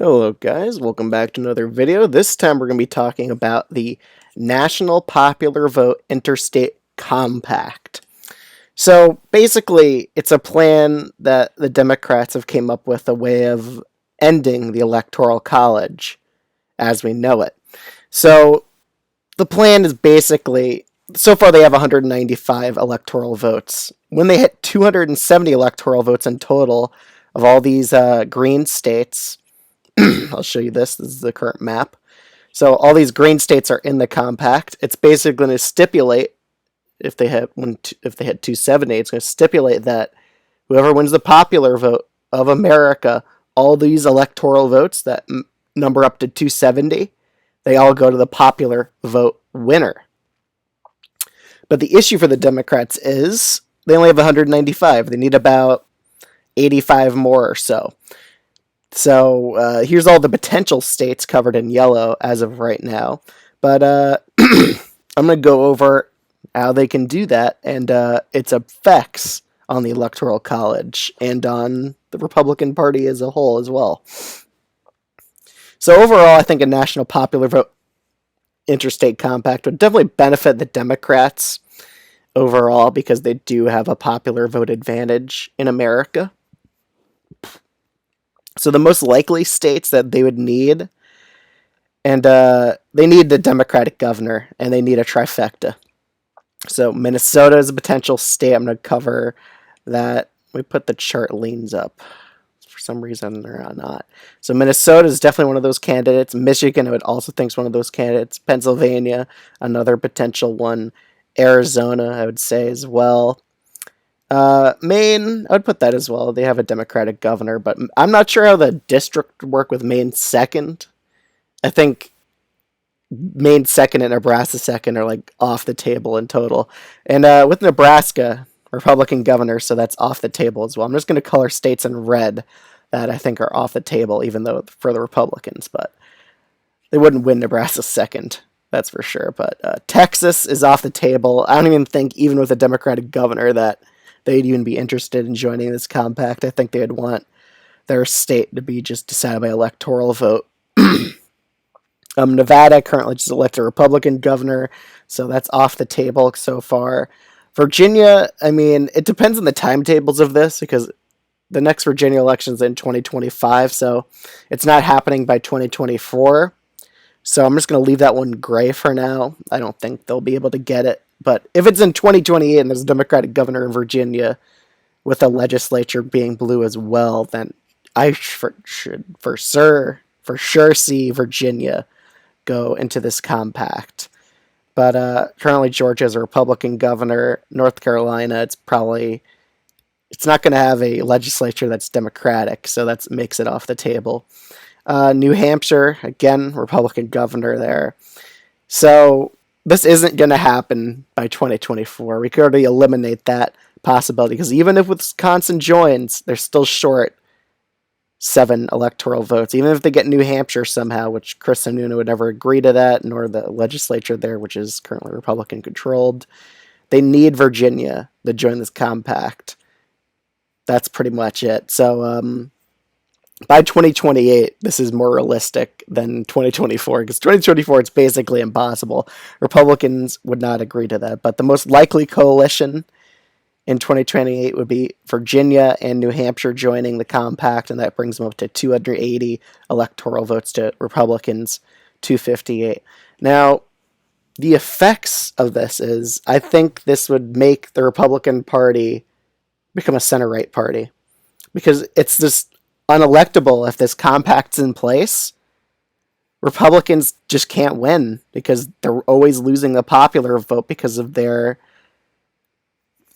Hello guys, welcome back to another video. This time we're going to be talking about the National Popular Vote Interstate Compact. So basically, it's a plan that the Democrats have came up with, a way of ending the Electoral College as we know it. So the plan is basically, so far they have 195 electoral votes. When they hit 270 electoral votes in total of all these green states, I'll show you this. This is the current map. So all these green states are in the compact. It's basically going to stipulate, if they hit 270, it's going to stipulate that whoever wins the popular vote of America, all these electoral votes that number up to 270, they all go to the popular vote winner. But the issue for the Democrats is they only have 195. They need about 85 more or so. So here's all the potential states covered in yellow as of right now. But I'm going to go over how they can do that and its effects on the Electoral College and on the Republican Party as a whole as well. So overall, I think a national popular vote interstate compact would definitely benefit the Democrats overall because they do have a popular vote advantage in America. So the most likely states that they would need, and they need the Democratic governor, and they need a trifecta. So Minnesota is a potential state. I'm going to cover that. We put the chart leans up. For some reason, they're not. So Minnesota is definitely one of those candidates. Michigan, I would also think is one of those candidates. Pennsylvania, another potential one. Arizona, I would say as well. Maine, I would put that as well. They have a Democratic governor, but I'm not sure how the district would work with Maine second. I think Maine second and Nebraska second are like off the table in total. And with Nebraska, Republican governor, so that's off the table as well. I'm just going to color states in red that I think are off the table, even though for the Republicans, but they wouldn't win Nebraska second. That's for sure. But Texas is off the table. I don't even think, even with a Democratic governor, that they'd even be interested in joining this compact. I think they'd want their state to be just decided by electoral vote. Nevada currently just elected a Republican governor, so that's off the table so far. Virginia, I mean, it depends on the timetables of this because the next Virginia election is in 2025, so it's not happening by 2024. So I'm just going to leave that one gray for now. I don't think they'll be able to get it. But if it's in 2028 and there's a Democratic governor in Virginia with the legislature being blue as well, then I should for sure see Virginia go into this compact. But currently Georgia is a Republican governor. North Carolina, it's not going to have a legislature that's Democratic, so that makes it off the table. New Hampshire, again, Republican governor there. So this isn't going to happen by 2024. We could already eliminate that possibility because even if Wisconsin joins, they're still short 7 electoral votes. Even if they get New Hampshire somehow, which Chris Sununu would never agree to that, nor the legislature there, which is currently Republican controlled, they need Virginia to join this compact. That's pretty much it. So by 2028, this is more realistic than 2024, because 2024, it's basically impossible. Republicans would not agree to that. But the most likely coalition in 2028 would be Virginia and New Hampshire joining the compact, and that brings them up to 280 electoral votes to Republicans, 258. Now, the effects of this is, I think this would make the Republican Party become a center-right party, because it's just unelectable if this compact's in place. Republicans just can't win because they're always losing the popular vote because of their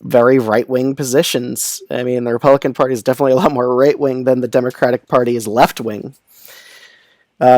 very right-wing positions. I mean, the Republican Party is definitely a lot more right-wing than the Democratic Party is left-wing.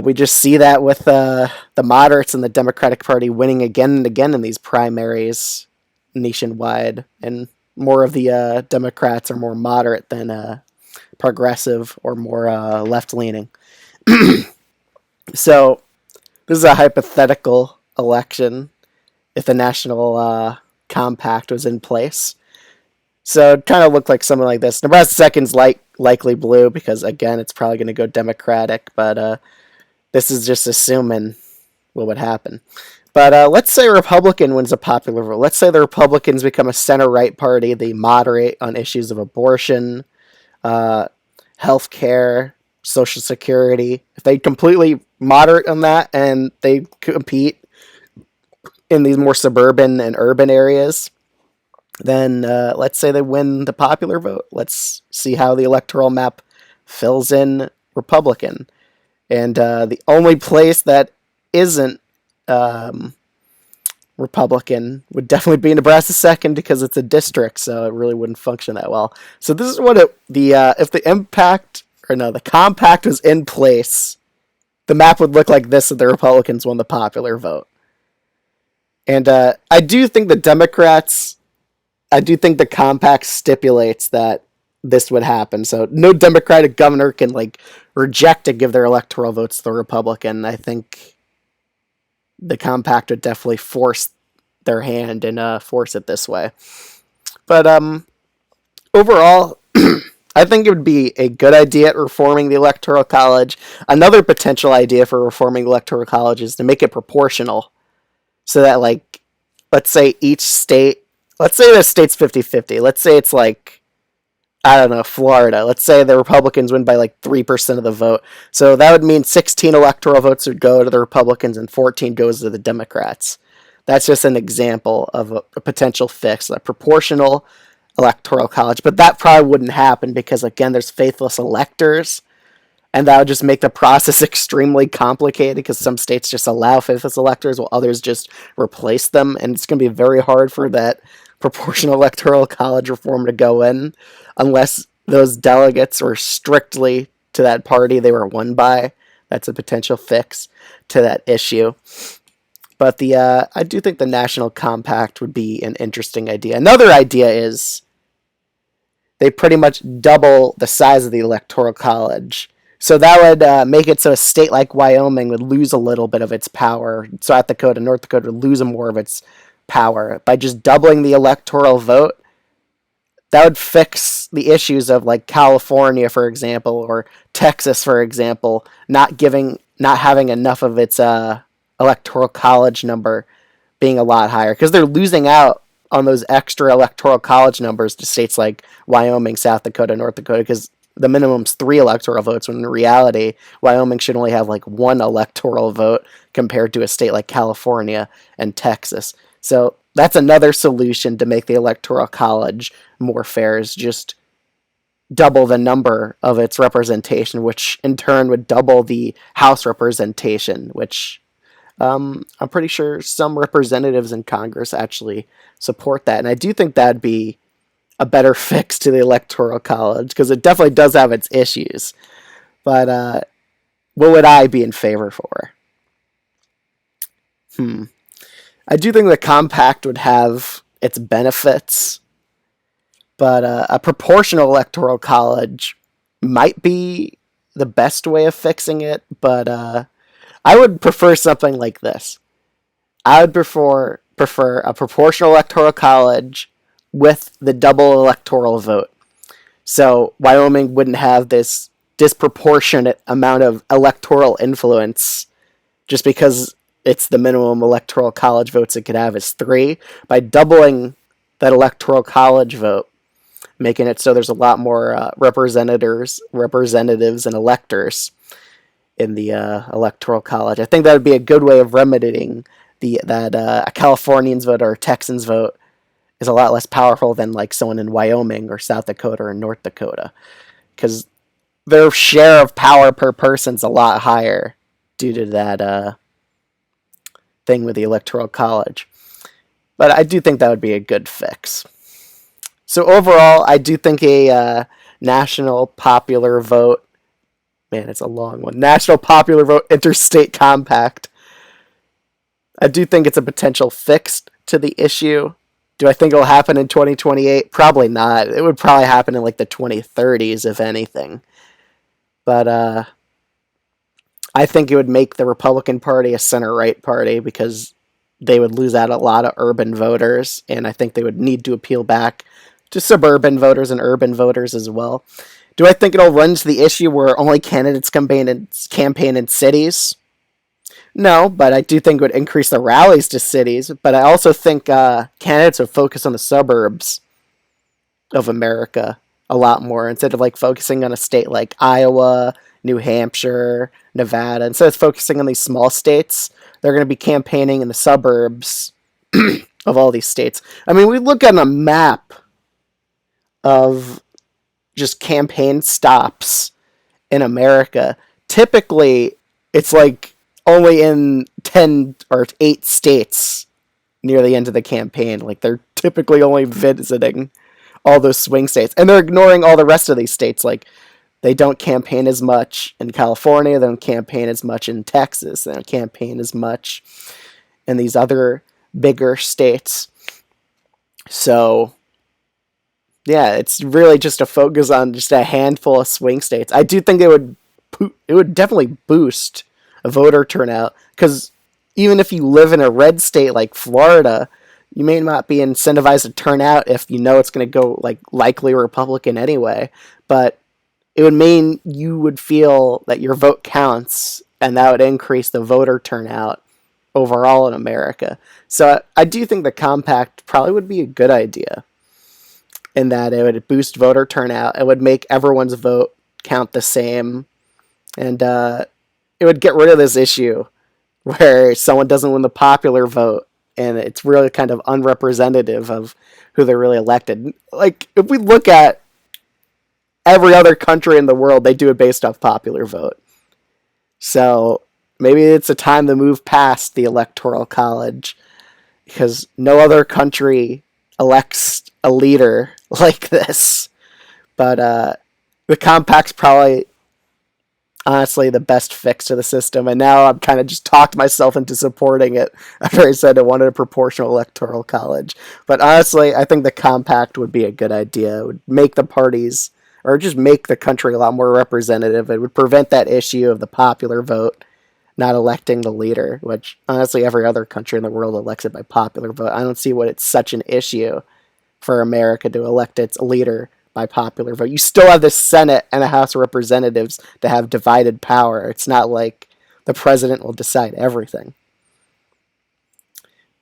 We just see that with the moderates and the Democratic Party winning again and again in these primaries nationwide, and more of the Democrats are more moderate than progressive or more left-leaning. So this is a hypothetical election if the national compact was in place. So it kind of looked like something like this. Nebraska second's likely blue because again, it's probably going to go Democratic, but this is just assuming what would happen. But let's say a Republican wins a popular vote. Let's say the Republicans become a center-right party. They moderate on issues of abortion, uh, health care, Social Security. If they completely moderate on that and they compete in these more suburban and urban areas, then let's say they win the popular vote. Let's see how the electoral map fills in Republican. And the only place that isn't um, Republican would definitely be Nebraska second because it's a district, so it really wouldn't function that well. So this is what if the the compact was in place, the map would look like this if the Republicans won the popular vote. And I do think the compact stipulates that this would happen. So no Democratic governor can like reject to give their electoral votes to the Republican. I think the compact would definitely force their hand and force it this way. But overall, I think it would be a good idea at reforming the Electoral College. Another potential idea for reforming the Electoral College is to make it proportional. So that, like, let's say the state's 50-50. Let's say it's like, I don't know, Florida. Let's say the Republicans win by like 3% of the vote. So that would mean 16 electoral votes would go to the Republicans and 14 goes to the Democrats. That's just an example of a potential fix, a proportional electoral college. But that probably wouldn't happen because, again, there's faithless electors. And that would just make the process extremely complicated because some states just allow faithless electors while others just replace them. And it's going to be very hard for that proportional electoral college reform to go in unless those delegates were strictly to that party they were won by. That's a potential fix to that issue. But I do think the National Compact would be an interesting idea. Another idea is they pretty much double the size of the Electoral College. So that would make it so a state like Wyoming would lose a little bit of its power. South Dakota, North Dakota would lose more of its power. By just doubling the electoral vote, that would fix the issues of like California, for example, or Texas, for example, not having enough of its electoral college number being a lot higher because they're losing out on those extra electoral college numbers to states like Wyoming, South Dakota, North Dakota, because the minimum's 3 electoral votes, when in reality, Wyoming should only have like 1 electoral vote compared to a state like California and Texas. So that's another solution to make the Electoral College more fair, is just double the number of its representation, which in turn would double the House representation, which I'm pretty sure some representatives in Congress actually support that. And I do think that'd be a better fix to the Electoral College because it definitely does have its issues. But what would I be in favor for? I do think the compact would have its benefits, but a proportional Electoral College might be the best way of fixing it. But I would prefer something like this. I would prefer a proportional Electoral College with the double electoral vote. So Wyoming wouldn't have this disproportionate amount of electoral influence just because it's the minimum electoral college votes it could have is 3. By doubling that electoral college vote, making it so there's a lot more representatives and electors in the electoral college, I think that would be a good way of remedying that a Californian's vote or a Texan's vote is a lot less powerful than like someone in Wyoming or South Dakota or North Dakota, because their share of power per person's a lot higher due to that thing with the Electoral College. But I do think that would be a good fix. So overall, I do think a national popular vote, man, it's a long one, national popular vote interstate compact, I do think it's a potential fix to the issue. Do I think it'll happen in 2028? Probably not. It would probably happen in like the 2030s, if anything. But I think it would make the Republican Party a center-right party because they would lose out a lot of urban voters, and I think they would need to appeal back to suburban voters and urban voters as well. Do I think it'll run to the issue where only candidates campaign in cities? No, but I do think it would increase the rallies to cities. But I also think candidates would focus on the suburbs of America a lot more instead of like focusing on a state like Iowa, New Hampshire, Nevada. Instead of focusing on these small states, they're going to be campaigning in the suburbs of all these states. I mean, we look at a map of just campaign stops in America. Typically, it's like only in 10 or 8 states near the end of the campaign. Like they're typically only visiting all those swing states, and they're ignoring all the rest of these states. Like they don't campaign as much in California, they don't campaign as much in Texas, they don't campaign as much in these other bigger states. So yeah, it's really just a focus on just a handful of swing states. I do think it would definitely boost a voter turnout, because even if you live in a red state like Florida, you may not be incentivized to turn out if you know it's going to go like likely Republican anyway. But it would mean you would feel that your vote counts, and that would increase the voter turnout overall in America. So I do think the compact probably would be a good idea, in that it would boost voter turnout. It would make everyone's vote count the same, and it would get rid of this issue where someone doesn't win the popular vote, and it's really kind of unrepresentative of who they're really elected. Like, if we look at every other country in the world, they do it based off popular vote. So maybe it's a time to move past the Electoral College, because no other country elects a leader like this. But the compact's probably honestly the best fix to the system, and now I'm kind of just talked myself into supporting it after I said I wanted a proportional electoral college. But honestly, I think the compact would be a good idea. It would make the parties, or just make the country a lot more representative. It would prevent that issue of the popular vote not electing the leader, which honestly every other country in the world elects it by popular vote. I don't see what it's such an issue for America to elect its leader by popular vote. You still have the Senate and the House of Representatives to have divided power. It's not like the president will decide everything.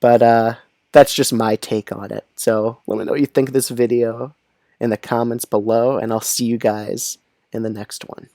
But that's just my take on it. So let me know what you think of this video in the comments below, and I'll see you guys in the next one.